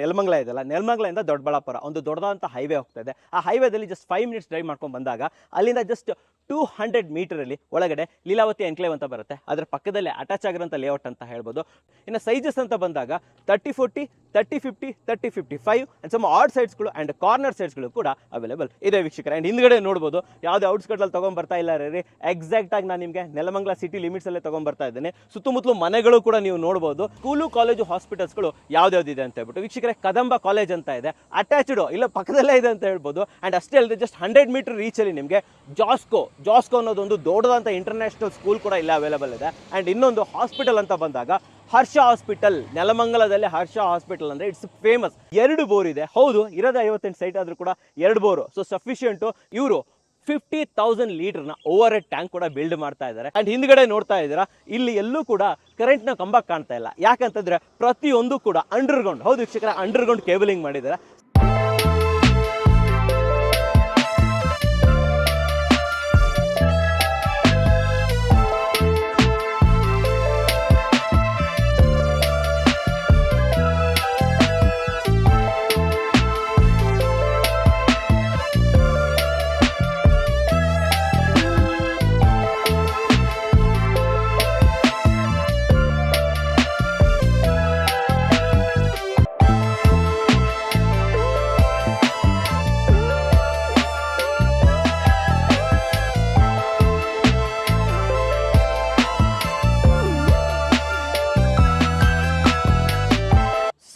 ನೆಲಮಂಗಲ ಇದೆಯಲ್ಲ, ನೆಲಮಂಗಲದಿಂದ ದೊಡ್ಡಬಳ್ಳಾಪುರ ಒಂದು ದೊಡ್ಡದಾದಂಥ ಹೈವೇ ಹೋಗ್ತಾ ಇದೆ. ಆ ಹೈವೇದಲ್ಲಿ ಜಸ್ಟ್ 5 ಮಿನಿಟ್ಸ್ ಡ್ರೈವ್ ಮಾಡ್ಕೊಂಡು ಬಂದಾಗ ಅಲ್ಲಿಂದ ಜಸ್ಟ್ 200 ಮೀಟರಲ್ಲಿ ಒಳಗಡೆ ಲೀಲಾವತಿ ಎನ್ಕ್ಲೇವ್ ಅಂತ ಬರುತ್ತೆ. ಅದರ ಪಕ್ಕದಲ್ಲೇ ಅಟ್ಯಾಚ್ ಆಗಿರೋಂಥ ಲೇಔಟ್ ಅಂತ ಹೇಳ್ಬೋದು. ಇನ್ನು ಸೈಜಸ್ ಅಂತ ಬಂದಾಗ 30-40, 30-50, 30-55 ಆ್ಯಂಡ್ ಸಮ್ ಆಡ್ ಸೈಡ್ಸ್ಗಳು ಆ್ಯಂಡ್ ಕಾರ್ನರ್ ಸೈಡ್ಸ್ಗಳು ಕೂಡ ಅವೈಲೇಬಲ್ ಇದೆ ವೀಕ್ಷಕರೇ. ಆ್ಯಂಡ್ ಹಿಂದ್ಗಡೆ ನೋಡ್ಬೋದು ಯಾವುದೇ ಔಟ್ಸ್ಕಟ್ಸಲ್ಲಿ ತೊಗೊಂಡ್ಬರ್ತಾ ಇಲ್ಲ ರೀ, ಎಕ್ಸಾಕ್ಟಾಗಿ ನಾನು ನಿಮಗೆ ನೆಲಮಂಗಲ ಸಿಟಿ ಲಿಮಿಟ್ಸಲ್ಲೇ ತೊಗೊಂಡ್ಬರ್ತಾ ಇದ್ದೇನೆ. ಸುತ್ತಮುತ್ತಲು ಮನೆಗಳು ಕೂಡ ನೀವು ನೋಡ್ಬೋದು. ಸ್ಕೂಲು, ಕಾಲೇಜು, ಹಾಸ್ಪಿಟಲ್ಸ್ಗಳು ಯಾವ್ದಾವ್ದಿದೆ ಅಂತ ಹೇಳ್ಬಿಟ್ಟು ವೀಕ್ಷಕರೇ, ಕದಂಬ ಕಾಲೇಜ್ ಅಂತ ಇದೆ, ಅಟ್ಯಾಚ್ಡ್ ಇಲ್ಲ ಪಕ್ಕದಲ್ಲೇ ಇದೆ ಅಂತ ಹೇಳ್ಬೋದು. ಆ್ಯಂಡ್ ಅಷ್ಟೇ ಅಲ್ಲದೆ ಜಸ್ಟ್ 100 ಮೀಟರ್ ರೀಚಲ್ಲಿ ನಿಮಗೆ ಜಾಸ್ಕೋ ಅನ್ನೋದೊಂದು ದೊಡ್ಡದಂತ ಇಂಟರ್ನ್ಯಾಷನಲ್ ಸ್ಕೂಲ್ ಕೂಡ ಇಲ್ಲ ಅವೈಲೇಬಲ್ ಇದೆ. ಆ್ಯಂಡ್ ಇನ್ನೊಂದು ಹಾಸ್ಪಿಟಲ್ ಅಂತ ಬಂದಾಗ ಹರ್ಷ ಹಾಸ್ಪಿಟಲ್, ನೆಲಮಂಗಲದಲ್ಲಿ ಹರ್ಷ ಹಾಸ್ಪಿಟಲ್ ಅಂದರೆ ಇಟ್ಸ್ ಫೇಮಸ್. 2 ಬೋರ್ ಇದೆ, ಹೌದು ಇರೋದೇ 58 ಸೈಟ್ ಆದರೂ ಕೂಡ 2 ಬೋರು, ಸೊ ಸಫಿಷಿಯಂಟು. ಇವರು 50,000 ಲೀಟರ್ನ ಓವರ್ ಹೆಡ್ ಟ್ಯಾಂಕ್ ಕೂಡ ಬಿಲ್ಡ್ ಮಾಡ್ತಾ ಇದ್ದಾರೆ. ಆ್ಯಂಡ್ ಹಿಂದ್ಗಡೆ ನೋಡ್ತಾ ಇದ್ದೀರಾ, ಇಲ್ಲಿ ಎಲ್ಲೂ ಕೂಡ ಕರೆಂಟ್ನ ಕಂಬ ಕಾಣ್ತಾ ಇಲ್ಲ. ಯಾಕಂತಂದ್ರೆ ಪ್ರತಿಯೊಂದು ಕೂಡ ಅಂಡರ್ಗ್ರೌಂಡ್, ಹೌದು ವೀಕ್ಷಕರ, ಅಂಡರ್ಗ್ರೌಂಡ್ ಕೇಬಲಿಂಗ್ ಮಾಡಿದ್ದಾರೆ.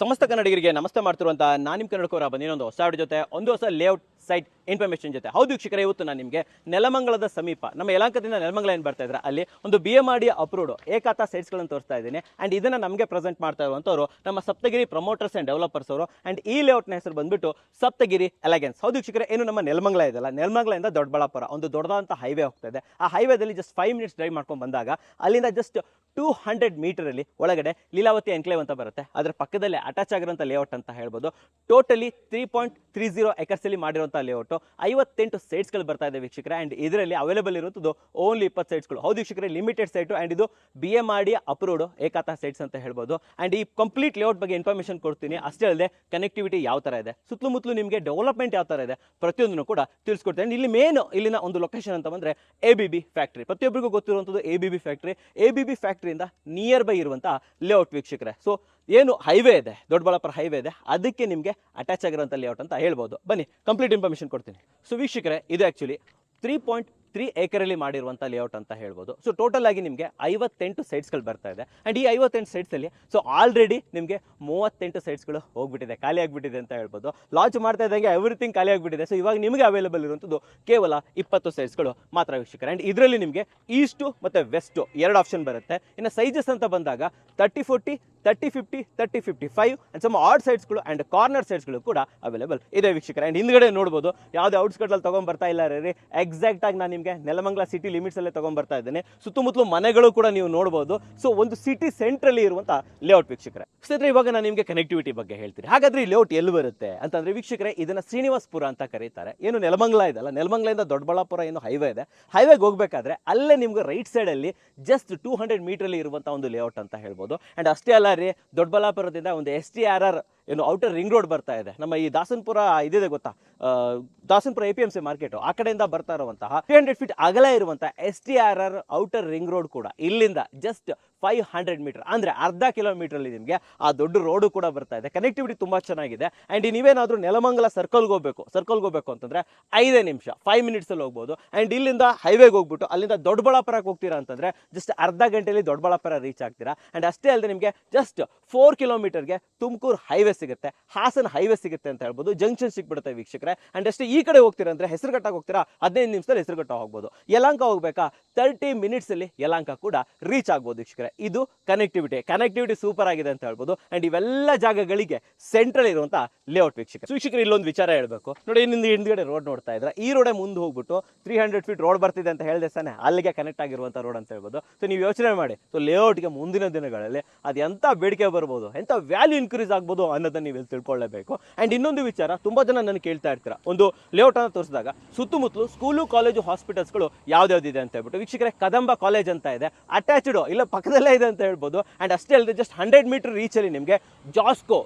ಸಮಸ್ತ ಕನ್ನಡಿಗರಿಗೆ ನಮಸ್ತೆ ಮಾಡ್ತಿರುವಂಥ ನಾನು ನಿಮ್ಮ ಕನ್ನಡಕವರ ಬಂದಿನೊಂದು ಹೊಸ ಜೊತೆ ಒಂದು ಹೊಸ ಲೇಔಟ್ ಸೈಟ್ ಇನ್ಫಾರ್ಮೇಷನ್ ಜೊತೆ. ಹೌದು ವೀಕ್ಷಕರೇ, ಇವತ್ತು ನಾನು ನಿಮಗೆ ನೆಲಮಂಗಲದ ಸಮೀಪ ನಮ್ಮ ಯಲಹಂಕದಿಂದ ನೆಲಮಂಗಲ ಏನು ಬರ್ತಾ ಇದ್ದಾರೆ ಅಲ್ಲಿ ಒಂದು BMRD ಅಪ್ರೂವ್ಡ್ ಏಕಾತ ಸೈಟ್ಸ್ಗಳನ್ನು ತೋರಿಸ್ತಾ ಇದ್ದೀನಿ. ಆ್ಯಂಡ್ ಇದನ್ನು ನಮಗೆ ಪ್ರೆಸೆಂಟ್ ಮಾಡ್ತಾ ಇರುವಂಥವ್ರು ನಮ್ಮ ಸಪ್ತಗಿರಿ ಪ್ರಮೋಟರ್ಸ್ ಆ್ಯಂಡ್ ಡೆವಲಪರ್ಸ್ ಅವರು. ಆ್ಯಂಡ್ ಈ ಲೇಔಟ್ನ ಹೆಸರು ಬಂದುಬಿಟ್ಟು ಸಪ್ತಗಿರಿ ಎಲೆಗೆನ್ಸ್. ಹೌದು ವೀಕ್ಷಕರೇ, ಏನು ನಮ್ಮ ನೆಲಮಂಗಲ ಇದೆಯಲ್ಲ, ನೆಲಮಂಗಲದಿಂದ ದೊಡ್ಡಬಳ್ಳಾಪುರ ಒಂದು ದೊಡ್ಡದಾದಂಥ ಹೈವೇ ಹೋಗ್ತಾ ಇದೆ. ಆ ಹೈವೇದಲ್ಲಿ ಜಸ್ಟ್ 5 ಮಿನಿಟ್ಸ್ ಡ್ರೈವ್ ಮಾಡ್ಕೊಂಡು ಬಂದಾಗ ಅಲ್ಲಿಂದ ಜಸ್ಟ್ 200 ಮೀಟರಲ್ಲಿ ಒಳಗಡೆ ಲೀಲಾವತಿ ಎನ್ಕ್ಲೇವ್ ಅಂತ ಬರುತ್ತೆ. ಅದರ ಪಕ್ಕದಲ್ಲೇ ಅಟ್ಯಾಚ್ ಆಗಿರೋಂಥ ಲೇಔಟ್ ಅಂತ ಹೇಳ್ಬೋದು. ಟೋಟಲಿ 3.30 ಎಕರ್ಸಲ್ಲಿ ಮಾಡಿರುವಂಥ ಲೇಔಟು, 58 ಸೈಟ್ಸ್ಗಳು ಬರ್ತಾ ಇದೆ ವೀಕ್ಷಕರೇ. ಆ್ಯಂಡ್ ಇದರಲ್ಲಿ ಅವೈಲೇಬಲ್ ಇರುವಂಥದ್ದು ಓನ್ಲಿ 20 ಸೈಟ್ಸ್ಗಳು. ಹೌದು ವೀಕ್ಷಕರೇ, ಲಿಮಿಟೆಡ್ ಸೈಟು. ಆ್ಯಂಡ್ ಇದು BMRD ಅಪ್ರೂವ್ಡ್ ಏಕಾತ ಸೈಟ್ಸ್ ಅಂತ ಹೇಳ್ಬೋದು. ಆ್ಯಂಡ್ ಈ ಕಂಪ್ಲೀಟ್ ಲೇಔಟ್ ಬಗ್ಗೆ ಇನ್ಫಾರ್ಮೇಷನ್ ಕೊಡ್ತೀನಿ. ಅಷ್ಟೇ ಅಲ್ಲದೆ ಕನೆಕ್ಟಿವಿಟಿ ಯಾವ ಥರ ಇದೆ, ಸುತ್ತಮುತ್ತಲು ನಿಮಗೆ ಡೆವಲಪ್ಮೆಂಟ್ ಯಾವ ಥರ ಇದೆ, ಪ್ರತಿಯೊಂದನ್ನು ಕೂಡ ತಿಳಿಸ್ಕೊಡ್ತೀನಿ. ಆ್ಯಂಡ್ ಇಲ್ಲಿ ಮೇನ್ ಇಲ್ಲಿನ ಒಂದು ಲೊಕೇಶನ್ ಅಂತ ಬಂದರೆ ABB ಫ್ಯಾಕ್ಟ್ರಿ. ಪ್ರತಿಯೊಬ್ಬರಿಗೂ ಗೊತ್ತಿರುವಂಥದ್ದು ABB ಫ್ಯಾಕ್ಟ್ರಿ. ABB ಫ್ಯಾಕ್ಟ್ರಿಯಿಂದ ನಿಯರ್ ಬೈ ಇರುವಂಥ ಲೇಔಟ್ ವೀಕ್ಷಕರೇ. ಸೊ ಏನು ಹೈವೇ ಇದೆ, ದೊಡ್ಡಬಳ್ಳಾಪುರ ಹೈವೇ ಇದೆ, ಅದಕ್ಕೆ ನಿಮಗೆ ಅಟ್ಯಾಚ್ ಆಗಿರೋಂಥ ಲೇಔಟ್ ಅಂತ ಹೇಳ್ಬೋದು. ಬನ್ನಿ ಕಂಪ್ಲೀಟ್ ಇನ್ಫಾರ್ಮೇಷನ್ ಕೊಡ್ತೀನಿ. ಸೊ ವೀಕ್ಷಕರೇ, ಇದು ಆ್ಯಕ್ಚುಲಿ 3.3 ಎಕರಲ್ಲಿ ಮಾಡಿರುವಂಥ ಲೇಔಟ್ ಅಂತ ಹೇಳ್ಬೋದು. ಸೊ ಟೋಟಲ್ ಆಗಿ ನಿಮಗೆ 58 ಸೈಟ್ಸ್ಗಳು ಬರ್ತಾ ಇದೆ. ಆ್ಯಂಡ್ ಈ 58 ಸೈಟ್ಸಲ್ಲಿ ಸೊ ಆಲ್ರೆಡಿ ನಿಮಗೆ 38 ಸೈಟ್ಸ್ಗಳು ಹೋಗ್ಬಿಟ್ಟಿದೆ, ಖಾಲಿ ಆಗಿಬಿಟ್ಟಿದೆ ಅಂತ ಹೇಳ್ಬೋದು. ಲಾಂಚ್ ಮಾಡ್ತಾ ಇದ್ದಂಗೆ ಎವ್ರಿಥಿಂಗ್ ಖಾಲಿ ಆಗಿಬಿಟ್ಟಿದೆ. ಸೊ ಇವಾಗ ನಿಮಗೆ ಅವೈಲೇಬಲ್ ಇರುವಂಥದ್ದು ಕೇವಲ 20 ಸೈಟ್ಸ್ಗಳು ಮಾತ್ರ ವೀಕ್ಷಕರೇ. ಆ್ಯಂಡ್ ಇದರಲ್ಲಿ ನಿಮಗೆ ಈಸ್ಟು ಮತ್ತು ವೆಸ್ಟು 2 ಆಪ್ಷನ್ ಬರುತ್ತೆ. ಇನ್ನು ಸೈಜಸ್ ಅಂತ ಬಂದಾಗ 30-40, 30-50, 30-55 ಆ್ಯಂಡ್ ಸಮ್ ಆಡ್ ಸೈಡ್ಸ್ಗಳು ಆ್ಯಂಡ್ ಕಾರ್ನರ್ ಸೈಡ್ಸ್ಗಳು ಕೂಡ ಅವೈಲೇಬಲ್ ಇದೆ ವೀಕ್ಷಕರೇ. ಆ್ಯಂಡ್ ಹಿಂದ್ಗಡೆ ನೋಡ್ಬೋದು ಯಾವುದೇ ಔಟ್ಸ್ಕಟ್ಸಲ್ಲಿ ತೊಗೊಂಡ್ಬರ್ತಾ ಇಲ್ಲ ರೀ, ಎಕ್ಸಾಕ್ಟಾಗಿ ನಾನು ನಿಮಗೆ ನೆಲಮಂಗಲ ಸಿಟಿ ಲಿಮಿಟ್ಸಲ್ಲೇ ತೊಗೊಂಡ್ಬರ್ತಾ ಇದ್ದೇನೆ. ಸುತ್ತಮುತ್ತಲು ಮನೆಗಳು ಕೂಡ ನೀವು ನೋಡ್ಬೋದು. ಸೊ ಒಂದು ಸಿಟಿ ಸೆಂಟ್ರಲ್ಲಿ ಇರುವಂಥ ಲೇಔಟ್ ವೀಕ್ಷಕರೇ. ಸ್ನೇಹಿತರೆ, ಇವಾಗ ನಾನು ನಿಮಗೆ ಕನೆಕ್ಟಿವಿಟಿ ಬಗ್ಗೆ ಹೇಳ್ತೀನಿ. ಹಾಗಾದ್ರೆ ಈ ಲೇಔಟ್ ಎಲ್ಲಿ ಬರುತ್ತೆ ಅಂತಂದರೆ ವೀಕ್ಷಕರೇ, ಇದನ್ನು ಶ್ರೀನಿವಾಸಪುರ ಅಂತ ಕರೀತಾರೆ. ಏನು ನೆಲಮಂಗಲ ಇದೆಲ್ಲ, ನೆಲಮಂಗಲದಿಂದ ದೊಡ್ಡಬಳ್ಳಾಪುರ ಏನು ಹೈವೇ ಇದೆ, ಹೈವೇಗೆ ಹೋಗಬೇಕಾದ್ರೆ ಅಲ್ಲೇ ನಿಮ್ಗೆ ರೈಟ್ ಸೈಡಲ್ಲಿ ಜಸ್ಟ್ 200 ಮೀಟರಲ್ಲಿ ಇರುವಂಥ ಒಂದು ಲೇಔಟ್ ಅಂತ ಹೇಳ್ಬೋದು. ಆ್ಯಂಡ್ ಅಷ್ಟೇ ಅಲ್ಲ ರೀ, ದೊಡ್ಡಬಳ್ಳಾಪುರದಿಂದ ಒಂದು STRR ಏನು ಔಟರ್ ರಿಂಗ್ ರೋಡ್ ಬರ್ತಾ ಇದೆ. ನಮ್ಮ ಈ ದಾಸನಪುರ ಇದಿದೆ ಗೊತ್ತಾ, ದಾಸನಪುರ APMC ಮಾರ್ಕೆಟು, ಆ ಕಡೆಯಿಂದ ಬರ್ತಾ ಇರುವಂತಹ 300 ಫೀಟ್ ಅಗಲ ಇರುವಂಥ STRR ಔಟರ್ ರಿಂಗ್ ರೋಡ್ ಕೂಡ ಇಲ್ಲಿಂದ ಜಸ್ಟ್ 500 ಮೀಟರ್ ಅಂದರೆ ಅರ್ಧ ಕಿಲೋಮೀಟ್ರಲ್ಲಿ ನಿಮಗೆ ಆ ದೊಡ್ಡ ರೋಡು ಕೂಡ ಬರ್ತಾ ಇದೆ. ಕನೆಕ್ಟಿವಿಟಿ ತುಂಬ ಚೆನ್ನಾಗಿದೆ. ಆ್ಯಂಡ್ ನೀವೇನಾದರೂ ನೆಲಮಂಗಲ ಸರ್ಕಲ್ಗೆ ಹೋಗಬೇಕು ಅಂತಂದರೆ 5 ನಿಮಿಷ 5 ಮಿನಿಟ್ಸಲ್ಲಿ ಹೋಗ್ಬೋದು. ಆ್ಯಂಡ್ ಇಲ್ಲಿಂದ ಹೈವೇಗೆ ಹೋಗ್ಬಿಟ್ಟು ಅಲ್ಲಿಂದ ದೊಡ್ಡಬಳ್ಳಾಪುರಕ್ಕೆ ಹೋಗ್ತೀರಾ ಅಂತಂದರೆ ಜಸ್ಟ್ ಅರ್ಧ ಗಂಟೆಯಲ್ಲಿ ದೊಡ್ಡಬಳ್ಳಾಪುರ ರೀಚ್ ಆಗ್ತೀರಾ. ಆ್ಯಂಡ್ ಅಷ್ಟೇ ಅಲ್ಲದೆ ನಿಮಗೆ ಜಸ್ಟ್ 4 ಕಿಲೋಮೀಟರ್ಗೆ ತುಮಕೂರು ಹೈವೇ ಸಿಗುತ್ತೆ, ಹಾಸನ ಹೈವೇ ಸಿಗುತ್ತೆ ಅಂತ ಹೇಳ್ಬೋದು. ಜಂಕ್ಷನ್ ಸಿಕ್ಬಿಡುತ್ತೆ ವೀಕ್ಷಕರೇ. ಆ್ಯಂಡ್ ಅಷ್ಟೇ ಈ ಕಡೆ ಹೋಗ್ತೀರಾ ಅಂದರೆ ಹೆಸರುಘಟ್ಟಕ್ಕೆ ಹೋಗ್ತೀರಾ, 15 ನಿಮಿಷದಲ್ಲಿ ಹೆಸರುಘಟ್ಟ ಹೋಗ್ಬೋದು. ಯಲಹಂಕ ಹೋಗ್ಬೇಕಾ 30 ಮಿನಿಟ್ಸಲ್ಲಿ ಯಲಹಂಕ ಕೂಡ ರೀಚ್ ಆಗ್ಬೋದು ವೀಕ್ಷಕರೇ. ಇದು ಕನೆಕ್ಟಿವಿಟಿ ಸೂಪರ್ ಆಗಿದೆ ಅಂತ ಹೇಳ್ಬೋದು. ಆ್ಯಂಡ್ ಇವೆಲ್ಲ ಜಾಗಗಳಿಗೆ ಸೆಂಟ್ರಲ್ ಇರುವಂಥ ಲೇಔಟ್ ವೀಕ್ಷಕರು. ಇಲ್ಲೊಂದು ವಿಚಾರ ಹೇಳಬೇಕು ನೋಡಿ, ಇನ್ನೊಂದು ಹಿಂದ್ಗಡೆ ರೋಡ್ ನೋಡ್ತಾ ಇದ್ರೆ, ಈ ರೋಡೇ ಮುಂದೆ ಹೋಗ್ಬಿಟ್ಟು 300 ಫೀಟ್ ರೋಡ್ ಬರ್ತಿದೆ ಅಂತ ಹೇಳಿದೆ ತಾನೆ, ಅಲ್ಲಿಗೆ ಕನೆಕ್ಟ್ ಆಗಿರುವಂಥ ರೋಡ್ ಅಂತ ಹೇಳ್ಬೋದು. ಸೊ ನೀವು ಯೋಚನೆ ಮಾಡಿ, ಸೊ ಲೇಔಟ್ಗೆ ಮುಂದಿನ ದಿನಗಳಲ್ಲಿ ಅದು ಎಂಥ ಬೇಡಿಕೆ ಬರ್ಬೋದು, ಎಂಥ ವ್ಯಾಲ್ಯೂ ಇನ್ಕ್ರೀಸ್ ಆಗ್ಬೋದು ಅನ್ನೋದನ್ನು ನೀವು ತಿಳ್ಕೊಳ್ಳೇಬೇಕು. ಆ್ಯಂಡ್ ಇನ್ನೊಂದು ವಿಚಾರ, ತುಂಬ ಜನ ನನಗೆ ಕೇಳ್ತಾ ಇರ್ತೀರಾ, ಒಂದು ಲೇಔಟ್ ಅನ್ನು ತೋರಿಸಿದಾಗ ಸುತ್ತಮುತ್ತಲು ಸ್ಕೂಲು, ಕಾಲೇಜು, ಹಾಸ್ಪಿಟಲ್ಸ್ಗಳು ಯಾವ್ದಾವ್ದಿದೆ ಅಂತ ಹೇಳ್ಬಿಟ್ಟು ವೀಕ್ಷಕರೇ, ಕದಂಬ ಕಾಲೇಜ್ ಅಂತ ಇದೆ, ಅಟ್ಯಾಚ್ಡ್ ಇಲ್ಲ ಪಕ್ಕದಲ್ಲೇ ಅಲ್ಲೇ ಇದೆ ಅಂತ ಹೇಳ್ಬೋದು. ಆ್ಯಂಡ್ ಅಷ್ಟೇ ಅಲ್ಲದೆ ಜಸ್ಟ್ 100 ಮೀಟರ್ ರೀಚಲ್ಲಿ ನಿಮಗೆ ಜಾಸ್ಕೋ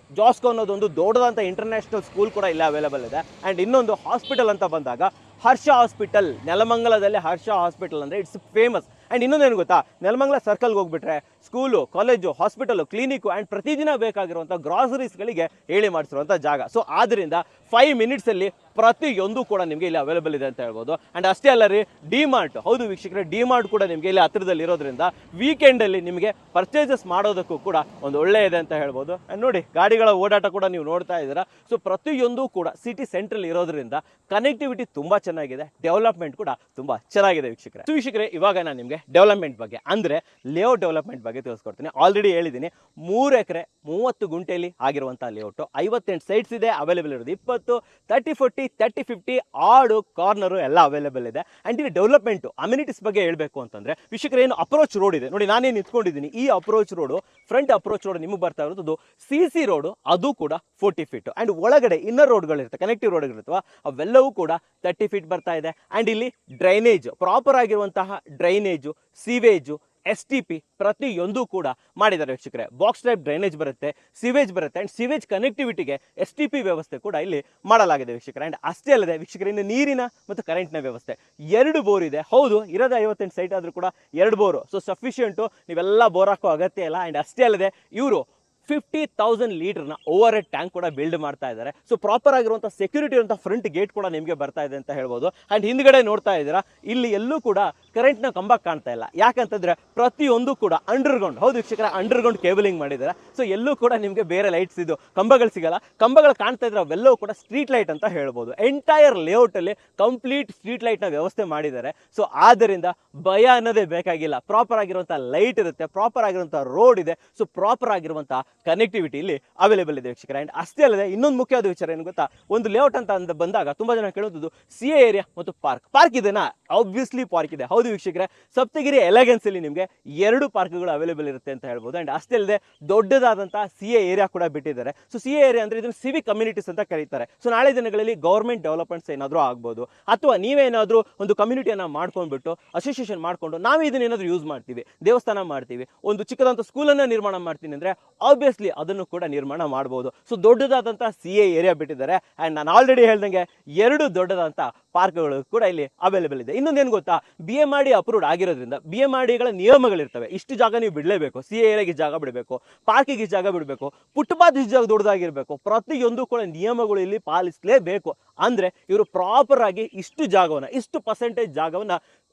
ಅನ್ನೋದೊಂದು ದೊಡ್ಡದಂಥ ಇಂಟರ್ನ್ಯಾಷನಲ್ ಸ್ಕೂಲ್ ಕೂಡ ಇಲ್ಲೇ ಅವೈಲೇಬಲ್ ಇದೆ. ಆ್ಯಂಡ್ ಇನ್ನೊಂದು ಹಾಸ್ಪಿಟಲ್ ಅಂತ ಬಂದಾಗ ಹರ್ಷ ಹಾಸ್ಪಿಟಲ್, ನೆಲಮಂಗಲದಲ್ಲಿ ಹರ್ಷ ಹಾಸ್ಪಿಟಲ್ ಅಂದರೆ ಇಟ್ಸ್ ಫೇಮಸ್. ಆ್ಯಂಡ್ ಇನ್ನೊಂದೇನು ಗೊತ್ತಾ, ನೆಲಮಂಗಲ ಸರ್ಕಲ್ಗೆ ಹೋಗ್ಬಿಟ್ರೆ school, college, hospital, clinic and ಪ್ರತಿದಿನ ಬೇಕಾಗಿರುವಂಥ ಗ್ರಾಸರೀಸ್ಗಳಿಗೆ ಹೇಳಿ ಮಾಡಿಸಿರುವಂಥ ಜಾಗ. ಸೊ ಆದ್ದರಿಂದ 5 ಮಿನಿಟ್ಸಲ್ಲಿ ಪ್ರತಿಯೊಂದು ಕೂಡ ನಿಮಗೆ ಇಲ್ಲಿ ಅವೈಲೇಬಲ್ ಇದೆ ಅಂತ ಹೇಳ್ಬೋದು. ಆ್ಯಂಡ್ ಅಷ್ಟೇ ಅಲ್ಲ ರೀ, ಡಿಮಾರ್ಟ್, ಹೌದು ವೀಕ್ಷಕರೇ, ಡಿಮಾರ್ಟ್ ಕೂಡ ನಿಮಗೆ ಇಲ್ಲಿ ಹತ್ತಿರದಲ್ಲಿ ಇರೋದ್ರಿಂದ ವೀಕೆಂಡಲ್ಲಿ ನಿಮಗೆ ಪರ್ಚೇಸಸ್ ಮಾಡೋದಕ್ಕೂ ಕೂಡ ಒಂದು ಒಳ್ಳೆ ಇದೆ ಅಂತ ಹೇಳ್ಬೋದು. ಆ್ಯಂಡ್ ನೋಡಿ, ಗಾಡಿಗಳ ಓಡಾಟ ಕೂಡ ನೀವು ನೋಡ್ತಾ ಇದ್ದೀರಾ. ಸೊ ಪ್ರತಿಯೊಂದು ಕೂಡ ಸಿಟಿ ಸೆಂಟ್ರಲ್ ಇರೋದ್ರಿಂದ ಕನೆಕ್ಟಿವಿಟಿ ತುಂಬ ಚೆನ್ನಾಗಿದೆ, ಡೆವಲಪ್ಮೆಂಟ್ ಕೂಡ ತುಂಬ ಚೆನ್ನಾಗಿದೆ ವೀಕ್ಷಕರೇ. ಸೊ ವೀಕ್ಷಕರೇ, ಇವಾಗ ನಾನು ನಿಮಗೆ ಡೆವಲಪ್ಮೆಂಟ್ ಬಗ್ಗೆ ಅಂದರೆ ಲೇಔಟ್ ಡೆವಲಪ್ಮೆಂಟ್ ಬಗ್ಗೆ ತಿಳಿಸ್ಕೊಡ್ತೀನಿ. ಆಲ್ರೆಡಿ ಹೇಳಿದ್ದೀನಿ, 3 ಎಕರೆ 30 ಗುಂಟೆಯಲ್ಲಿ ಆಗಿರುವಂಥ ಲೇಔಟು, 58 ಸೈಟ್ಸ್ ಇದೆ, ಅವೈಲೇಬಲ್ ಇರೋದು 20, 30, 40, 30, 50 ಆಡು ಕಾರ್ನರು ಎಲ್ಲ ಅವೈಲೇಬಲ್ ಇದೆ. ಆ್ಯಂಡ್ ಇಲ್ಲಿ ಡೆವಲಪ್ಮೆಂಟು ಅಮ್ಯುನಿಟೀಸ್ ಬಗ್ಗೆ ಹೇಳಬೇಕು ಅಂತಂದರೆ ವೀಕ್ಷಕರೇ, ಏನು ಅಪ್ರೋಚ್ ರೋಡ್ ಇದೆ ನೋಡಿ, ನಾನೇ ನಿಂತ್ಕೊಂಡಿದ್ದೀನಿ. ಈ approach road, front approach road ನಿಮಗೆ ಬರ್ತಾ ಇರೋದು CC ರೋಡು, ಅದು ಕೂಡ 40 ಫೀಟು. ಆ್ಯಂಡ್ ಒಳಗಡೆ ಇನ್ನರ್ ರೋಡ್ಗಳಿರುತ್ತೆ, ಕನೆಕ್ಟಿವ್ ರೋಡ್ಗಳಿರ್ತವೆ, ಅವೆಲ್ಲವೂ ಕೂಡ 30 ಫೀಟ್ ಬರ್ತಾ ಇದೆ. ಆ್ಯಂಡ್ ಇಲ್ಲಿ ಡ್ರೈನೇಜ್, ಪ್ರಾಪರ್ ಆಗಿರುವಂತಹ ಡ್ರೈನೇಜು, ಸೀವೇಜು, STP ಪ್ರತಿಯೊಂದು ಕೂಡ ಮಾಡಿದ್ದಾರೆ ವೀಕ್ಷಕರೇ. ಬಾಕ್ಸ್ ಟೈಪ್ ಡ್ರೈನೇಜ್ ಬರುತ್ತೆ, ಸಿವೇಜ್ ಬರುತ್ತೆ, ಆ್ಯಂಡ್ ಸಿವೇಜ್ ಕನೆಕ್ಟಿವಿಟಿಗೆ STP ವ್ಯವಸ್ಥೆ ಕೂಡ ಇಲ್ಲಿ ಮಾಡಲಾಗಿದೆ ವೀಕ್ಷಕರೇ. ಆ್ಯಂಡ್ ಅಷ್ಟೇ ಅಲ್ಲದೆ ವೀಕ್ಷಕರೇ, ಇನ್ನು ನೀರಿನ ಮತ್ತು ಕರೆಂಟ್ನ ವ್ಯವಸ್ಥೆ, 2 ಬೋರ್ ಇದೆ. ಹೌದು, ಇರೋದು 58 ಸೈಟ್ ಆದರೂ ಕೂಡ 2 ಬೋರು, ಸೊ ಸಫಿಷಿಯೆಂಟು, ನೀವೆಲ್ಲ ಬೋರ್ ಹಾಕೋ ಅಗತ್ಯ ಇಲ್ಲ. ಆ್ಯಂಡ್ ಅಷ್ಟೇ ಅಲ್ಲದೆ ಇವರು 50,000 ಲೀಟರ್ನ ಓವರ್ ಹೆಡ್ ಟ್ಯಾಂಕ್ ಕೂಡ ಬಿಲ್ಡ್ ಮಾಡ್ತಾ ಇದ್ದಾರೆ. ಸೊ ಪ್ರಾಪರ್ ಆಗಿರುವಂಥ ಸೆಕ್ಯೂರಿಟಿ ಇರುವಂಥ ಫ್ರಂಟ್ ಗೇಟ್ ಕೂಡ ನಿಮಗೆ ಬರ್ತಾ ಇದೆ ಅಂತ ಹೇಳ್ಬೋದು. ಆ್ಯಂಡ್ ಹಿಂದ್ಗಡೆ ನೋಡ್ತಾ ಇದ್ದೀರಾ, ಇಲ್ಲಿ ಎಲ್ಲೂ ಕೂಡ ಕರೆಂಟ್ನ ಕಂಬ ಕಾಣ್ತಾ ಇಲ್ಲ. ಯಾಕಂತಂದರೆ ಪ್ರತಿಯೊಂದು ಕೂಡ ಅಂಡರ್ಗ್ರೌಂಡ್, ಹೌದು ವೀಕ್ಷಕರ, ಅಂಡರ್ಗ್ರೌಂಡ್ ಕೇಬಲಿಂಗ್ ಮಾಡಿದ್ದಾರೆ. ಸೊ ಎಲ್ಲೂ ಕೂಡ ನಿಮಗೆ ಬೇರೆ ಲೈಟ್ಸ್ ಇದು ಕಂಬಗಳು ಸಿಗಲ್ಲ. ಕಂಬಗಳು ಕಾಣ್ತಾ ಇದ್ರೆ ಅವೆಲ್ಲವೂ ಕೂಡ ಸ್ಟ್ರೀಟ್ ಲೈಟ್ ಅಂತ ಹೇಳ್ಬೋದು. ಎಂಟೈರ್ ಲೇಔಟಲ್ಲಿ ಕಂಪ್ಲೀಟ್ ಸ್ಟ್ರೀಟ್ ಲೈಟ್ನ ವ್ಯವಸ್ಥೆ ಮಾಡಿದ್ದಾರೆ. ಸೊ ಆದ್ದರಿಂದ ಭಯ ಅನ್ನೋದೇ ಬೇಕಾಗಿಲ್ಲ. ಪ್ರಾಪರ್ ಆಗಿರುವಂಥ ಲೈಟ್ ಇರುತ್ತೆ, ಪ್ರಾಪರ್ ಆಗಿರುವಂಥ ರೋಡ್ ಇದೆ. ಸೊ ಪ್ರಾಪರ್ ಆಗಿರುವಂಥ ಕನೆಕ್ಟಿವಿಟಿ ಇಲ್ಲಿ ಅವೈಲೇಬಲ್ ಇದೆ ವೀಕ್ಷಕರೇ. ಆ್ಯಂಡ್ ಅಷ್ಟೇ ಅಲ್ಲದೆ ಇನ್ನೊಂದು ಮುಖ್ಯವಾದ ವಿಚಾರ ಏನು ಗೊತ್ತಾ, ಒಂದು ಲೇಔಟ್ ಅಂತ ಬಂದಾಗ ತುಂಬ ಜನ ಕೇಳೋದು CA ಏರಿಯಾ ಮತ್ತು ಪಾರ್ಕ್ ಇದೆನಾ? ಆಬ್ವಿಯಸ್ಲಿ ಪಾರ್ಕ್ ಇದೆ. ಹೌದು ವೀಕ್ಷಕರೇ, ಸಪ್ತಗಿರಿ ಎಲೆಗೆನ್ಸ್ ಅಲ್ಲಿ ನಿಮಗೆ 2 ಪಾರ್ಕ್ಗಳು ಅವೈಲೇಬಲ್ ಇರುತ್ತೆ ಅಂತ ಹೇಳ್ಬೋದು. ಆ್ಯಂಡ್ ಅಷ್ಟೇ ಅಲ್ಲದೆ ದೊಡ್ಡದಾದಂಥ CA ಏರಿಯಾ ಕೂಡ ಬಿಟ್ಟಿದ್ದಾರೆ. ಸೊ CA ಏರಿಯಾ ಅಂದರೆ ಇದನ್ನು ಸಿವಿಕ್ ಕಮ್ಯುನಿಟೀಸ್ ಅಂತ ಕರೀತಾರೆ. ಸೊ ನಾಳೆ ದಿನಗಳಲ್ಲಿ ಗೌರ್ಮೆಂಟ್ ಡೆವಲಪ್ಮೆಂಟ್ಸ್ ಏನಾದರೂ ಆಗ್ಬೋದು, ಅಥವಾ ನೀವೇನಾದರೂ ಒಂದು ಕಮ್ಯುನಿಟಿಯನ್ನು ಮಾಡ್ಕೊಂಡ್ಬಿಟ್ಟು ಅಸೋಸಿಯೇಷನ್ ಮಾಡಿಕೊಂಡು ನಾವು ಇದನ್ನೇನಾದರೂ ಯೂಸ್ ಮಾಡ್ತೀವಿ, ದೇವಸ್ಥಾನ ಮಾಡ್ತೀವಿ, ಒಂದು ಚಿಕ್ಕದಂಥ ಸ್ಕೂಲನ್ನು ನಿರ್ಮಾಣ ಮಾಡ್ತೀನಿ ಅಂದರೆ ಆಬ್ವಿಯಸ್ಲಿ ಅದನ್ನು ಕೂಡ ನಿರ್ಮಾಣ ಮಾಡ್ಬೋದು. ಸೊ ದೊಡ್ಡದಾದಂಥ CA ಏರಿಯಾ ಬಿಟ್ಟಿದ್ದಾರೆ. ಆ್ಯಂಡ್ ನಾನು ಆಲ್ರೆಡಿ ಹೇಳ್ದಂಗೆ 2 ದೊಡ್ಡದಾದಂಥ ಪಾರ್ಕ್ಗಳು ಕೂಡ ಇಲ್ಲಿ ಅವೈಲೇಬಲ್ ಇದೆ. ಇನ್ನೊಂದೇನು ಗೊತ್ತಾ, BMRD ಅಪ್ರೂವ್ಡ್ ಆಗಿರೋದ್ರಿಂದ BMRDಗಳ ನಿಯಮಗಳಿರ್ತವೆ. ಇಷ್ಟು ಜಾಗ ನೀವು ಬಿಡಲೇಬೇಕು, CA ಏರಿಯಾಗೆ ಜಾಗ ಬಿಡಬೇಕು, ಪಾರ್ಕಿಗೆ ಜಾಗ ಬಿಡಬೇಕು, ಫುಟ್ಪಾತ್ ಜಾಗ ದೊಡ್ಡದಾಗಿರಬೇಕು, ಪ್ರತಿಯೊಂದು ಕೂಡ ನಿಯಮಗಳು ಇಲ್ಲಿ ಪಾಲಿಸಲೇಬೇಕು. ಅಂದರೆ ಇವರು ಪ್ರಾಪರ್ ಆಗಿ ಇಷ್ಟು ಜಾಗವನ್ನು, ಇಷ್ಟು ಪರ್ಸೆಂಟೇಜ್ ಜಾಗವನ್ನು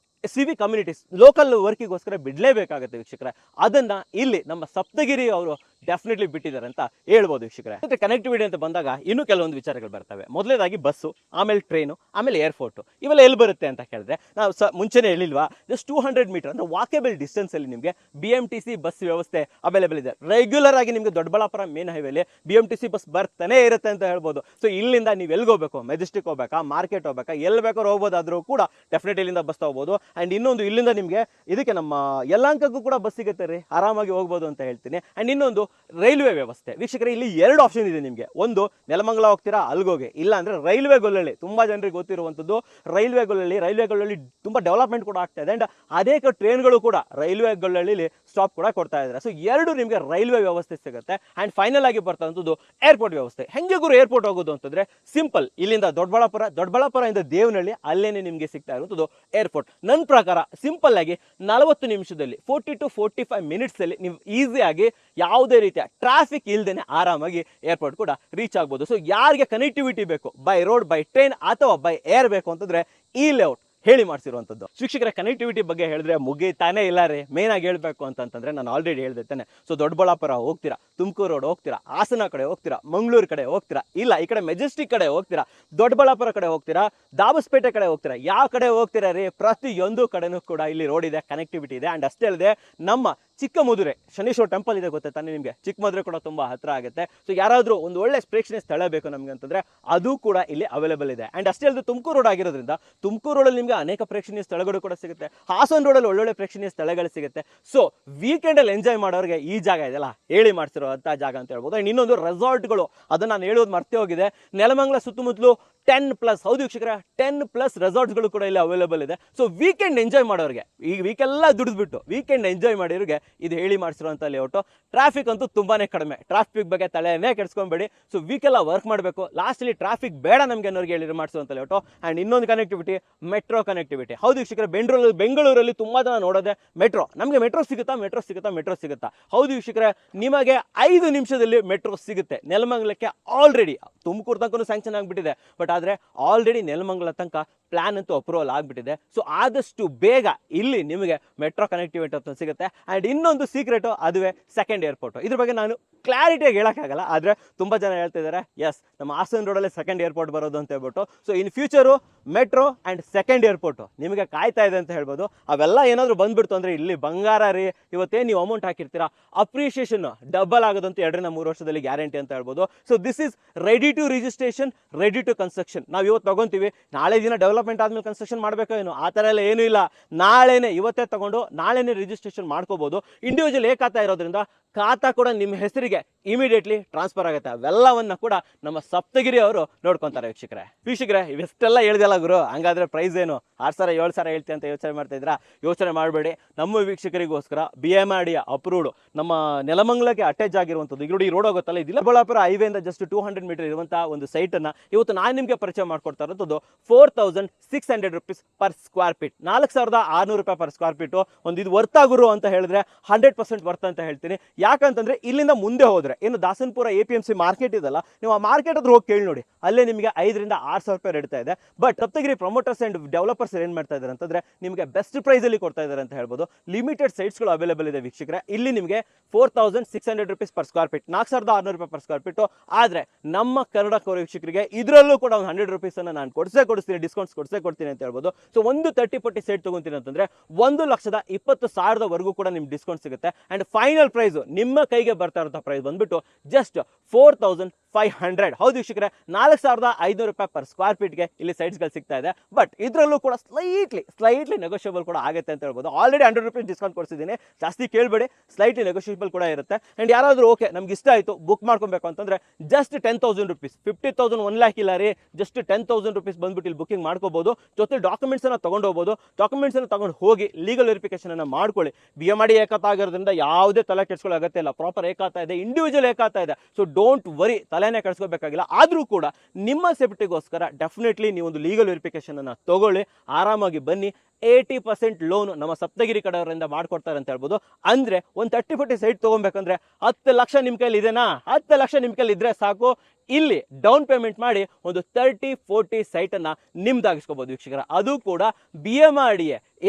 ಸಿವಿಕ್ ಕಮ್ಯುನಿಟೀಸ್ ಲೋಕಲ್ ವರ್ಕಿಗೋಸ್ಕರ ಬಿಡಲೇಬೇಕಾಗುತ್ತೆ ವೀಕ್ಷಕರೇ. ಅದನ್ನು ಇಲ್ಲಿ ನಮ್ಮ ಸಪ್ತಗಿರಿ ಅವರು ಡೆಫಿನೆಟ್ಲಿ ಬಿಟ್ಟಿದ್ದಾರೆ ಅಂತ ಹೇಳ್ಬೋದು ವೀಕ್ಷಕರೇ. ಮತ್ತೆ ಕನೆಕ್ಟಿವಿಟಿ ಅಂತ ಬಂದಾಗ ಇನ್ನೂ ಕೆಲವೊಂದು ವಿಚಾರಗಳು ಬರ್ತವೆ. ಮೊದಲೇದಾಗಿ ಬಸ್ಸು, ಆಮೇಲೆ ಟ್ರೈನು, ಆಮೇಲೆ ಏರ್ಪೋರ್ಟು, ಇವೆಲ್ಲ ಎಲ್ಲಿ ಬರುತ್ತೆ ಅಂತ ಕೇಳಿದ್ರೆ ನಾವು ಮುಂಚೆನೇ ಹೇಳಿಲ್ವಾ, ಜಸ್ಟ್ 200 ಮೀಟರ್ ಅಂದರೆ ವಾಕೇಬಲ್ ಡಿಸ್ಟೆನ್ಸಲ್ಲಿ ನಿಮಗೆ BMTC ಬಸ್ ವ್ಯವಸ್ಥೆ ಅವೈಲೇಬಲ್ ಇದೆ. ರೆಗ್ಯುಲರ್ ಆಗಿ ನಿಮಗೆ ದೊಡ್ಡಬಳ್ಳಾಪುರ ಮೇನ್ ಹೈವೇಲಿ BMTC ಬಸ್ ಬರ್ತಾನೆ ಇರುತ್ತೆ ಅಂತ ಹೇಳ್ಬೋದು. ಸೊ ಇಲ್ಲಿಂದ ನೀವು ಎಲ್ಲಿಗೆ ಹೋಗಬೇಕು, ಮೆಜೆಸ್ಟಿಕ್ ಹೋಗ್ಬೇಕಾ, ಮಾರ್ಕೆಟ್ ಹೋಗ್ಬೇಕಾ, ಎಲ್ಲಿ ಬೇಕಾದ್ರೂ ಹೋಗ್ಬೋದಾದ್ರೂ ಕೂಡ ಡೆಫಿನೆಟ್ ಇಲ್ಲಿಂದ ಬಸ್ ತಗೋಬೋದು. ಆ್ಯಂಡ್ ಇನ್ನೊಂದು, ಇಲ್ಲಿಂದ ನಿಮಗೆ ಇದಕ್ಕೆ ನಮ್ಮ ಯಲಹಂಕಕ್ಕೂ ಕೂಡ ಬಸ್ ಸಿಗುತ್ತೆ ರೀ, ಆರಾಮಾಗಿ ಹೋಗ್ಬೋದು ಅಂತ ಹೇಳ್ತೀನಿ. ಆ್ಯಂಡ್ ಇನ್ನೊಂದು ರೈಲ್ವೆ ವ್ಯವಸ್ಥೆ ವೀಕ್ಷಕರೇ, ಇಲ್ಲಿ 2 ಆಪ್ಷನ್ ಇದೆ ನಿಮಗೆ. ಒಂದು, ನೆಲಮಂಗಲ ಹೋಗ್ತೀರಾ ಅಲ್ಗೋಗಿ, ಇಲ್ಲ ಅಂದರೆ ರೈಲ್ವೆ ಗೊಲ್ಲಳ್ಳಿ. ತುಂಬ ಜನರಿಗೆ ಗೊತ್ತಿರುವಂಥದ್ದು ರೈಲ್ವೆ ಗೊಲ್ಲಳ್ಳಿ ತುಂಬ ಡೆವಲಪ್ಮೆಂಟ್ ಕೂಡ ಆಗ್ತಾ ಇದೆ. ಆ್ಯಂಡ್ ಅನೇಕ ಟ್ರೈನ್ಗಳು ಕೂಡ ರೈಲ್ವೆ ಗೊಲ್ಲಳ್ಳಿಲಿ ಸ್ಟಾಪ್ ಕೂಡ ಕೊಡ್ತಾ ಇದ್ದಾರೆ. ಸೊ 2 ನಿಮಗೆ ರೈಲ್ವೆ ವ್ಯವಸ್ಥೆ ಸಿಗುತ್ತೆ. ಆ್ಯಂಡ್ ಫೈನಲ್ ಆಗಿ ಬರ್ತಂಥದ್ದು ಏರ್ಪೋರ್ಟ್ ವ್ಯವಸ್ಥೆ. ಹೆಂಗೆ ಗುರು ಏರ್ಪೋರ್ಟ್ ಹೋಗೋದು ಅಂತಂದರೆ ಸಿಂಪಲ್, ಇಲ್ಲಿಂದ ದೊಡ್ಡಬಳ್ಳಾಪುರ ಇಂದ ದೇವನಹಳ್ಳಿ, ಅಲ್ಲೇನೆ ನಿಮಗೆ ಸಿಗ್ತಾ ಇರುವಂಥದ್ದು ಏರ್ಪೋರ್ಟ್. ನನ್ನ ಪ್ರಕಾರ ಸಿಂಪಲ್ ಆಗಿ 40 ನಿಮಿಷದಲ್ಲಿ 40 to 45 ಮಿನಿಟ್ಸಲ್ಲಿ ನೀವು ಈಸಿಯಾಗಿ ಯಾವುದೇ ರೀತಿಯ ಟ್ರಾಫಿಕ್ ಇಲ್ಲದೇನೆ ಆರಾಮಾಗಿ ಏರ್ಪೋರ್ಟ್ ಕೂಡ ರೀಚ್ ಆಗ್ಬೋದು. ಸೊ ಯಾರಿಗೆ ಕನೆಕ್ಟಿವಿಟಿ ಬೇಕು, ಬೈ ರೋಡ್, ಬೈ ಟ್ರೈನ್ ಅಥವಾ ಬೈ ಏರ್ ಬೇಕು ಅಂತಂದರೆ ಈ ಲೇಔಟ್ ಹೇಳಿ ಮಾಡಿಸಿರುವಂಥದ್ದು. ಶಿಕ್ಷಕರ ಕನೆಕ್ಟಿವಿಟಿ ಬಗ್ಗೆ ಹೇಳಿದ್ರೆ ಮುಗಿತಾನೆ ಇಲ್ಲ ರೀ. ಮೇನ್ ಆಗಿ ಹೇಳಬೇಕು ಅಂತಂದ್ರೆ ನಾನು ಆಲ್ರೆಡಿ ಹೇಳ್ದೇನೆ. ಸೊ ದೊಡ್ಡಬಳ್ಳಾಪುರ ಹೋಗ್ತೀರಾ, ತುಮಕೂರು ರೋಡ್ ಹೋಗ್ತೀರಾ, ಹಾಸನ ಕಡೆ ಹೋಗ್ತೀರಾ, ಮಂಗಳೂರು ಕಡೆ ಹೋಗ್ತೀರಾ, ಇಲ್ಲ ಈ ಕಡೆ ಮೆಜೆಸ್ಟಿಕ್ ಕಡೆ ಹೋಗ್ತೀರಾ, ದೊಡ್ಡಬಳ್ಳಾಪುರ ಕಡೆ ಹೋಗ್ತೀರಾ, ದಾಬಸ್ಪೇಟೆ ಕಡೆ ಹೋಗ್ತೀರಾ, ಯಾವ ಕಡೆ ಹೋಗ್ತೀರಾ ರೀ, ಪ್ರತಿಯೊಂದು ಕಡೆನೂ ಕೂಡ ಇಲ್ಲಿ ರೋಡ್ ಇದೆ, ಕನೆಕ್ಟಿವಿಟಿ ಇದೆ. ಆ್ಯಂಡ್ ಅಷ್ಟೇ ಅಲ್ಲದೆ ನಮ್ಮ ಚಿಕ್ಕಮದುರೆ ಶನೀಶ್ವರ ಟೆಂಪಲ್ ಇದೆ, ಗೊತ್ತಾ ತಾನೇ ನಿಮಗೆ, ಚಿಕ್ಕಮದುರೆ ಕೂಡ ತುಂಬ ಹತ್ತಿರ ಆಗುತ್ತೆ. ಸೊ ಯಾರಾದರೂ ಒಂದು ಒಳ್ಳೆ ಪ್ರೇಕ್ಷಣೀಯ ಸ್ಥಳ ಬೇಕು ನಮಗೆ ಅಂತಂದರೆ ಅದು ಕೂಡ ಇಲ್ಲಿ ಅವೈಲೇಬಲ್ ಇದೆ. ಆ್ಯಂಡ್ ಅಷ್ಟೇ ಅಲ್ಲದೆ ತುಮಕೂರು ರೋಡ್ ಆಗಿರೋದ್ರಿಂದ ತುಮಕೂರು ರೋಡಲ್ಲಿ ನಿಮಗೆ ಅನೇಕ ಪ್ರೇಕ್ಷಣೀಯ ಸ್ಥಳಗಳು ಕೂಡ ಸಿಗುತ್ತೆ. ಹಾಸನ ರೋಡಲ್ಲಿ ಒಳ್ಳೊಳ್ಳೆ ಪ್ರೇಕ್ಷಣೀಯ ಸ್ಥಳಗಳು ಸಿಗುತ್ತೆ. ಸೊ ವೀಕೆಂಡಲ್ಲಿ ಎಂಜಾಯ್ ಮಾಡೋರಿಗೆ ಈ ಜಾಗ ಇದೆಲ್ಲ ಹೇಳಿ ಮಾಡ್ತಿರೋಂಥ ಜಾಗ ಅಂತ ಹೇಳ್ಬೋದು. ಆ್ಯಂಡ್ ಇನ್ನೊಂದು ರೆಸಾರ್ಟ್ಗಳು, ಅದನ್ನು ನಾನು ಹೇಳೋದು ಮರ್ತೇ ಹೋಗಿದೆ. ನೆಲಮಂಗಲ ಸುತ್ತಮುತ್ತಲು 10+, ಹೌದು ವೀಕ್ಷಕರ, 10+ ರೆಸಾರ್ಟ್ಸ್ಗಳು ಕೂಡ ಇಲ್ಲಿ ಅವೈಲೇಬಲ್ ಇದೆ. ಸೊ ವೀಕೆಂಡ್ ಎಂಜಾಯ್ ಮಾಡೋರಿಗೆ, ಈ ವೀಕೆಲ್ಲ ದುಡಿದ್ಬಿಟ್ಟು ವೀಕೆಂಡ್ ಎಂಜಾಯ್ ಮಾಡಿರೋರಿಗೆ ಇದು ಹೇಳಿ ಮಾಡಿಸಿರುವಂಥ ಲೇಔಟು. ಟ್ರಾಫಿಕ್ ಅಂತೂ ತುಂಬಾನೇ ಕಡಿಮೆ, ಟ್ರಾಫಿಕ್ ಬಗ್ಗೆ ತಲೆನೇ ಕೆಡಿಸ್ಕೊಂಬೇಡಿ. ಸೊ ವೀಕೆಲ್ಲ ವರ್ಕ್ ಮಾಡಬೇಕು, ಲಾಸ್ಟಲ್ಲಿ ಟ್ರಾಫಿಕ್ ಬೇಡ ನಮಗೆ ಅನ್ನೋರಿಗೆ ಹೇಳಿ ಮಾಡಿಸುವಂಥ ಲೇಔಟು. ಆ್ಯಂಡ್ ಇನ್ನೊಂದು ಕನೆಕ್ಟಿವಿಟಿ, ಮೆಟ್ರೋ ಕನೆಕ್ಟಿವಿಟಿ. ಹೌದು ವೀಕ್ಷಕರೇ, ಬೆಂಗಳೂರಲ್ಲಿ ತುಂಬ ಜನ ನೋಡೋದೆ ಮೆಟ್ರೋ. ನಮಗೆ ಮೆಟ್ರೋ ಸಿಗುತ್ತಾ? ಹೌದು ವೀಕ್ಷಕರೇ, ನಿಮಗೆ 5 ನಿಮಿಷದಲ್ಲಿ ಮೆಟ್ರೋ ಸಿಗುತ್ತೆ. ನೆಲಮಂಗಲಕ್ಕೆ ಆಲ್ರೆಡಿ, ತುಮಕೂರು ತನಕ ಸ್ಯಾಂಕ್ಷನ್ ಆಗಿಬಿಟ್ಟಿದೆ, ಬಟ್ ಆದರೆ ಆಲ್ರೆಡಿ ನೆಲಮಂಗಲ ತನಕ ಪ್ಲಾನ್ ಅಂತೂ ಅಪ್ರೂವಲ್ ಆಗಿಬಿಟ್ಟಿದೆ. ಸೊ ಆದಷ್ಟು ಬೇಗ ಇಲ್ಲಿ ನಿಮಗೆ ಮೆಟ್ರೋ ಕನೆಕ್ಟಿವಿಟಿ ಅಂತ ಸಿಗುತ್ತೆ. ಆ್ಯಂಡ್ ಇನ್ನೊಂದು ಸೀಕ್ರೆಟು, ಅದುವೇ ಸೆಕೆಂಡ್ ಏರ್ಪೋರ್ಟು. ಇದ್ರ ಬಗ್ಗೆ ನಾನು ಕ್ಲಾರಿಟಿಯಾಗಿ ಹೇಳೋಕ್ಕಾಗಲ್ಲ, ಆದರೆ ತುಂಬ ಜನ ಹೇಳ್ತಾ ಇದ್ದಾರೆ ಎಸ್ ನಮ್ಮ ಹಾಸನ ರೋಡಲ್ಲೇ ಸೆಕೆಂಡ್ ಏರ್ಪೋರ್ಟ್ ಬರೋದು ಅಂತ ಹೇಳ್ಬಿಟ್ಟು. So in future metro and second airport ನಿಮಗೆ ಕಾಯ್ತಾ ಇದೆ ಅಂತ ಹೇಳ್ಬೋದು. ಅವೆಲ್ಲ ಏನಾದರೂ ಬಂದ್ಬಿಡ್ತು ಅಂದರೆ ಇಲ್ಲಿ ಬಂಗಾರ ರೀ. ಇವತ್ತೇನು ನೀವು ಅಮೌಂಟ್ ಹಾಕಿರ್ತೀರಾ, ಅಪ್ರಿಷಿಯೇಷನ್ ಡಬಲ್ ಆಗೋದಂತೂ 2 ರಿಂದ 3 ವರ್ಷದಲ್ಲಿ ಗ್ಯಾರಂಟಿ ಅಂತ ಹೇಳ್ಬೋದು. So this is ready to registration, ready to construction. ನಾವು ಇವತ್ತು ತಗೊಂತೀವಿ, ನಾಳೆ ದಿನ ಡೆವಲಪ್ಮೆಂಟ್ ಆದಮೇಲೆ ಕನ್ಸ್ಟ್ರಕ್ಷನ್ ಮಾಡಬೇಕೋ ಏನು, ಆ ಥರ ಎಲ್ಲ ಏನೂ ಇಲ್ಲ. ನಾಳೆನೇ, ಇವತ್ತೇ ತಗೊಂಡು ನಾಳೆನೇ ರಿಜಿಸ್ಟ್ರೇಷನ್ ಮಾಡ್ಕೋಬೋದು. ಇಂಡಿವಿಜುವಲ್ ಖಾತಾ ಇರೋದ್ರಿಂದ ಖಾತಾ ಕೂಡ ನಿಮ್ಮ ಹೆಸರಿಗೆ ಇಮಿಡಿಯೇಟ್ಲಿ ಟ್ರಾನ್ಸ್ಫರ್ ಆಗುತ್ತೆ. ಅವೆಲ್ಲವನ್ನ ಕೂಡ ನಮ್ಮ ಸಪ್ತಗಿರಿ ಅವರು ನೋಡ್ಕೊಂತಾರೆ. ವೀಕ್ಷಕರೇ ಇವೆಷ್ಟೆಲ್ಲ ಹೇಳಿದೆಲ್ಲ ಗುರು, ಹಂಗಾದ್ರೆ ಪ್ರೈಸ್ ಏನು 6,000 7,000 ಹೇಳ್ತೀವಿ ಅಂತ ಯೋಚನೆ ಮಾಡ್ತಾ ಇದ್ರಾ? ಯೋಚನೆ ಮಾಡಬೇಡಿ. ನಮ್ಮ ವೀಕ್ಷಕರಿಗೋಸ್ಕರ BMRD ಅಪ್ರೂವ್ಡ್ ನಮ್ಮ ನೆಲಮಂಗಲಕ್ಕೆ ಅಟ್ಯಾಚ್ ಆಗಿರುವಂಥದ್ದು ಈ ರೋಡ್ ಹೋಗುತ್ತಲ್ಲ, ಇದಿಲ್ಲ ಬಳ್ಳಾಪುರ ಹೈವೇಯಿಂದ ಜಸ್ಟ್ 200 ಮೀಟರ್ ಇರುವಂತಹ ಒಂದು ಸೈಟನ್ನು ಇವತ್ತು ನಾನು ನಿಮಗೆ ಪರಿಚಯ ಮಾಡ್ಕೊಡ್ತಾ ಇರೋದು 4,600 rupees ಪರ್ ಸ್ಕ್ವೇರ್ ಫೀಟ್. 4,600 ರೂಪಾಯಿ ಪರ್ ಸ್ಕ್ವೇರ್ ಫೀಟು. ಒಂದು ಇದು ವರ್ತ್ ಗುರು ಅಂತ ಹೇಳಿದ್ರೆ 100% ವರ್ತ್ ಅಂತ ಹೇಳ್ತೀನಿ. ಯಾಕಂತಂದ್ರೆ ಇಲ್ಲಿಂದ ಮುಂದೆ ಹೋದ್ರೆ ಏನು ದಾಸನಪುರ APMC ಮಾರ್ಕೆಟ್ ಇದಲ್ಲ, ನೀವು ಆ ಮಾರ್ಕೆಟ್ ಹತ್ರ ಹೋಗಿ ಕೇಳಿ ನೋಡಿ, ಅಲ್ಲೇ ನಿಮಗೆ 5,000 ರಿಂದ 6,000 ರೂಪಾಯಿ ನಡೀತಾ ಇದೆ. But Saptagiri promoters and developers ಏನ್ ಮಾಡ್ತಾ ಇದ್ದಾರೆ ಅಂತಂದ್ರೆ ನಿಮಗೆ ಬೆಸ್ಟ್ ಪ್ರೈಸ್ ಅಲ್ಲಿ ಕೊಡ್ತಾ ಇದ್ದಾರೆ ಅಂತ ಹೇಳ್ಬೋದು. ಲಿಮಿಟೆಡ್ ಸೈಟ್ಸ್ಗಳು ಅವೈಲೇಬಲ್ ಇದೆ ವೀಕ್ಷಕರೇ. ಇಲ್ಲಿ ನಿಮಗೆ 4,600 ರೂಪೀಸ್ ಪರ್ ಸ್ಕ್ವೇರ್ ಫೀಟ್, 4,600 ರೂಪಾಯಿ ಪರ್ ಸ್ಕ್ವೇರ್ ಫೀಟ್. ಆದ್ರೆ ನಮ್ಮ ಕನ್ನಡ ಕೋರ್ ವೀಕ್ಷಕರಿಗೆ ಇದರಲ್ಲೂ ಕೂಡ ಒಂದು 100 ರೂಪೀಸ್ ಅನ್ನ ನಾನು ಕೊಡಿಸ್ತೀನಿ, ಡಿಸ್ಕೌಂಟ್ಸ್ ಕೊಡ್ತೀನಿ ಅಂತ ಹೇಳ್ಬೋದು. ಸೊ ಒಂದು 30-40 ಸೈಟ್ ತಗೊಂತೀನಿ ಅಂತಂದ್ರೆ 1,20,000 ವರೆಗೂ ಕೂಡ ನಿಮ್ಗೆ ಡಿಸ್ಕೌಂಟ್ ಸಿಗುತ್ತೆ. ಅಂಡ್ ಫೈನಲ್ ಪ್ರೈಸ್ ನಿಮ್ಮ ಕೈಗೆ ಬರ್ತಾ ಇರೋ ಪ್ರೈಸ್ ಬಂದ್ಬಿಟ್ಟು ಜಸ್ಟ್ 4,500. ಹೌದು ವೀಕ್ಷಕರೇ, 4,500 ರೂಪಾಯಿ ಪರ್ ಸ್ಕ್ವೇರ್ ಫೀಟ್ಗೆ ಇಲ್ಲಿ ಸೈಟ್ಸ್ಗಳು ಸಿಗ್ತಾ ಇದೆ. ಬಟ್ ಇದರಲ್ಲೂ ಕೂಡ ಸ್ಲೈಟ್ಲಿ ನೆಗೋಷಿಯಬಲ್ ಕೂಡ ಆಗುತ್ತೆ ಅಂತ ಹೇಳ್ಬೋದು. ಆಲ್ರೆಡಿ 100 ರೂಪೀಸ್ ಡಿಸ್ಕೌಂಟ್ ಕೊಡ್ತಿದ್ದೀನಿ, ಜಾಸ್ತಿ ಕೇಳಬೇಡಿ, ಸ್ಲೈಟ್ಲಿ ನೆಗೋಷಿಯಬಲ್ ಕೂಡ ಇರುತ್ತೆ. ಅಂಡ್ ಯಾರಾದರೂ ಓಕೆ ನಮ್ಗೆ ಇಷ್ಟ ಆಯಿತು ಬುಕ್ ಮಾಡ್ಕೊಬೇಕು ಅಂತಂದ್ರೆ ಜಸ್ಟ್ 10,000 ರೂಪೀಸ್, 50,000 1 lakh ಇಲ್ಲ ರೀ, ಜಸ್ಟ್ 10,000 ರೂಪೀಸ್ ಬಂದ್ಬಿಟ್ಟು ಇಲ್ಲಿ ಬುಕಿಂಗ್ ಮಾಡ್ಕೋಬಹುದು. ಜೊತೆ ಡಾಕ್ಯುಮೆಂಟ್ಸ್ ಅನ್ನ ತಗೊಂಡು ಹೋಗ್ಬೋದು. ಡಾಕ್ಯುಮೆಂಟ್ಸ್ ಅನ್ನು ತಗೊಂಡು ಹೋಗಿ ಲೀಗಲ್ ವೆರಿಫಿಕೇಶನ್ ಅನ್ನ ಮಾಡ್ಕೊಳ್ಳಿ. BMRD ಏಕತಾ ಆಗಿರೋದ್ರಿಂದ ಯಾವುದೇ ತಲೆ ಕೆಡಿಸ್ಕೊಳ್ಳೋ ಅಗತ್ಯ ಇಲ್ಲ. ಪ್ರಾಪರ್ ಏಕಾತಾ ಇದೆ, ಇಂಡಿವಿಜುವಲ್ ಏಕಾತಾ ಇದೆ. ಸೊ ಡೋಂಟ್ ವರಿ, ತಲೆನೇ ಕೆಡಿಸ್ಕೋಬೇಕಾಗಿಲ್ಲ. ಆದರೂ ಕೂಡ ನಿಮ್ಮ ಸೇಫ್ಟಿಗೋಸ್ಕರ ಡೆಫಿನೆಟ್ಲಿ ನೀವು ಒಂದು ಲೀಗಲ್ ವೆರಿಫಿಕೇಶನ್ ಅನ್ನ ತಗೊಳ್ಳಿ, ಆರಾಮಾಗಿ ಬನ್ನಿ. 80% ಲೋನ್ ನಮ್ಮ ಸಪ್ತಗಿರಿ ಕಡೆಯವರಿಂದ ಮಾಡ್ಕೊಡ್ತಾರೆ ಅಂತ ಹೇಳ್ಬೋದು. ಅಂದ್ರೆ ಒಂದು 30-40 ಸೈಟ್ ತಗೊಬೇಕಂದ್ರೆ 10 ಲಕ್ಷ ನಿಮ್ಮ ಕೈಲಿ ಇದೆನಾ? 10 ಲಕ್ಷ ನಿಮ್ಮ ಕೈಲಿ ಇದ್ರೆ ಸಾಕು. ಇಲ್ಲಿ ಡೌನ್ ಪೇಮೆಂಟ್ ಮಾಡಿ ಒಂದು 30-40 ಸೈಟನ್ನು ನಿಮ್ದಾಗಿಸ್ಕೋಬಹುದು ವೀಕ್ಷಕರ. ಅದು ಕೂಡ BMRD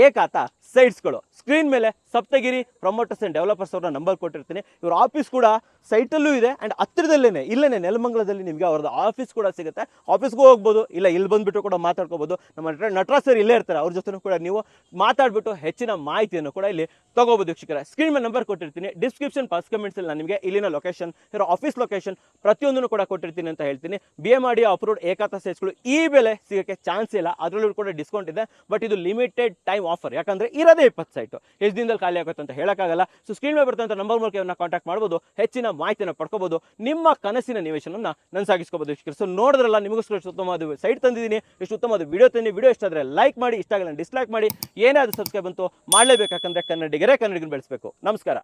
ಏಕಾತ ಸೈಟ್ಸ್ಗಳು. ಸ್ಕ್ರೀನ್ ಮೇಲೆ ಸಪ್ತಗಿರಿ ಪ್ರಮೋಟರ್ಸ್ ಅಂಡ್ ಡೆವಲಪರ್ಸ್ ಅವರ ನಂಬರ್ ಕೊಟ್ಟಿರ್ತೀನಿ. ಇವ್ರ ಆಫೀಸ್ ಕೂಡ ಸೈಟಲ್ಲೂ ಇದೆ ಆ್ಯಂಡ್ ಹತ್ತಿರದಲ್ಲೇ ಇಲ್ಲೇ ನೆಲಮಂಗಲದಲ್ಲಿ ನಿಮಗೆ ಅವ್ರದ್ದು ಆಫೀಸ್ ಕೂಡ ಸಿಗುತ್ತೆ. ಆಫೀಸ್ಗೂ ಹೋಗ್ಬೋದು, ಇಲ್ಲ ಇಲ್ಲಿ ಬಂದುಬಿಟ್ಟು ಕೂಡ ಮಾತಾಡ್ಕೋಬೋದು. ನಮ್ಮ ನಟರಾಜ್ ಸರ್ ಇಲ್ಲೇ ಇರ್ತಾರೆ, ಅವ್ರ ಜೊತೆ ಕೂಡ ನೀವು ಮಾತಾಡ್ಬಿಟ್ಟು ಹೆಚ್ಚಿನ ಮಾಹಿತಿಯನ್ನು ಕೂಡ ಇಲ್ಲಿ ತಗೋಬೋದು ವೀಕ್ಷಕರ. ಸ್ಕ್ರೀನ್ ಮೇಲೆ ನಂಬರ್ ಕೊಟ್ಟಿರ್ತೀನಿ, ಡಿಸ್ಕ್ರಿಪ್ಷನ್ ಫಸ್ಟ್ ಕಮೆಂಟ್ಸಲ್ಲಿ ನಾನು ನಿಮಗೆ ಇಲ್ಲಿನ ಲೊಕೇಶನ್, ಇವರ ಆಫೀಸ್ ಲೊಕೇಶನ್ ಪ್ರತಿಯೊಂದನ್ನು ಕೂಡ ಕೊಟ್ಟಿರ್ತೀನಿ ಅಂತ ಹೇಳ್ತೀನಿ. BMRD ಅಪ್ರೂವ್ಡ್ ಏಕಾತ ಸೈಟ್ಸ್ಗಳು ಈ ಬೆಲೆ ಸಿಗೋಕ್ಕೆ ಚಾನ್ಸ್ ಇಲ್ಲ, ಅದರಲ್ಲೂ ಕೂಡ ಡಿಸ್ಕೌಂಟ್ ಇದೆ. ಬಟ್ ಇದು ಲಿಮಿಟೆಡ್ ಟೈಮ್ ಆಫರ್, ಯಾಕಂದ್ರೆ ಇರೋದೇ 20 ಸೈಟು, ಎಷ್ಟು ದಿನದಲ್ಲಿ ಖಾಲಿ ಆಗುತ್ತೆ ಅಂತ ಹೇಳೋಕ್ಕಾಗಲ್ಲ. ಸೊ ಸ್ಕ್ರೀನ್ ಮೇಲೆ ಬರ್ತಂಥ ನಂಬರ್ ಮೂಲಕ ಇವನ್ನ ಕಾಂಟ್ಯಾಕ್ಟ್ ಮಾಡ್ಬೋದು, ಹೆಚ್ಚಿನ ಮಾಹಿತಿಯನ್ನು ಪಡ್ಕೋಬಹುದು, ನಿಮ್ಮ ಕನಸಿನ ನಿವೇಶನವನ್ನು ನನಸಾಗಿಸ್ಕೋಬಹುದು ವೀಕ್ಷಕರು. ಸೊ ನೋಡಿದ್ರಲ್ಲ, ನಿಮಗೋಸ್ಕರ ಎಷ್ಟು ಉತ್ತಮವಾದ ಸೈಟ್ ತಂದಿದ್ದೀನಿ, ಎಷ್ಟು ಉತ್ತಮವಾದ ವಿಡಿಯೋ ತಂದಿದ್ದೀನಿ. ವಿಡಿಯೋ ಇಷ್ಟ ಆದರೆ ಲೈಕ್ ಮಾಡಿ, ಇಷ್ಟ ಆಗಲ್ಲ ಡಿಸ್ಲೈಕ್ ಮಾಡಿ. ಏನಾದರೂ ಸಬ್ಸ್ಕ್ರೈಬ್ ಅಂತೂ ಮಾಡಲೇಬೇಕು, ಯಾಕಂದ್ರೆ ಕನ್ನಡಿಗರೇ ಕನ್ನಡಿಗರನ್ನು ಬೆಳೆಸಬೇಕು. ನಮಸ್ಕಾರ.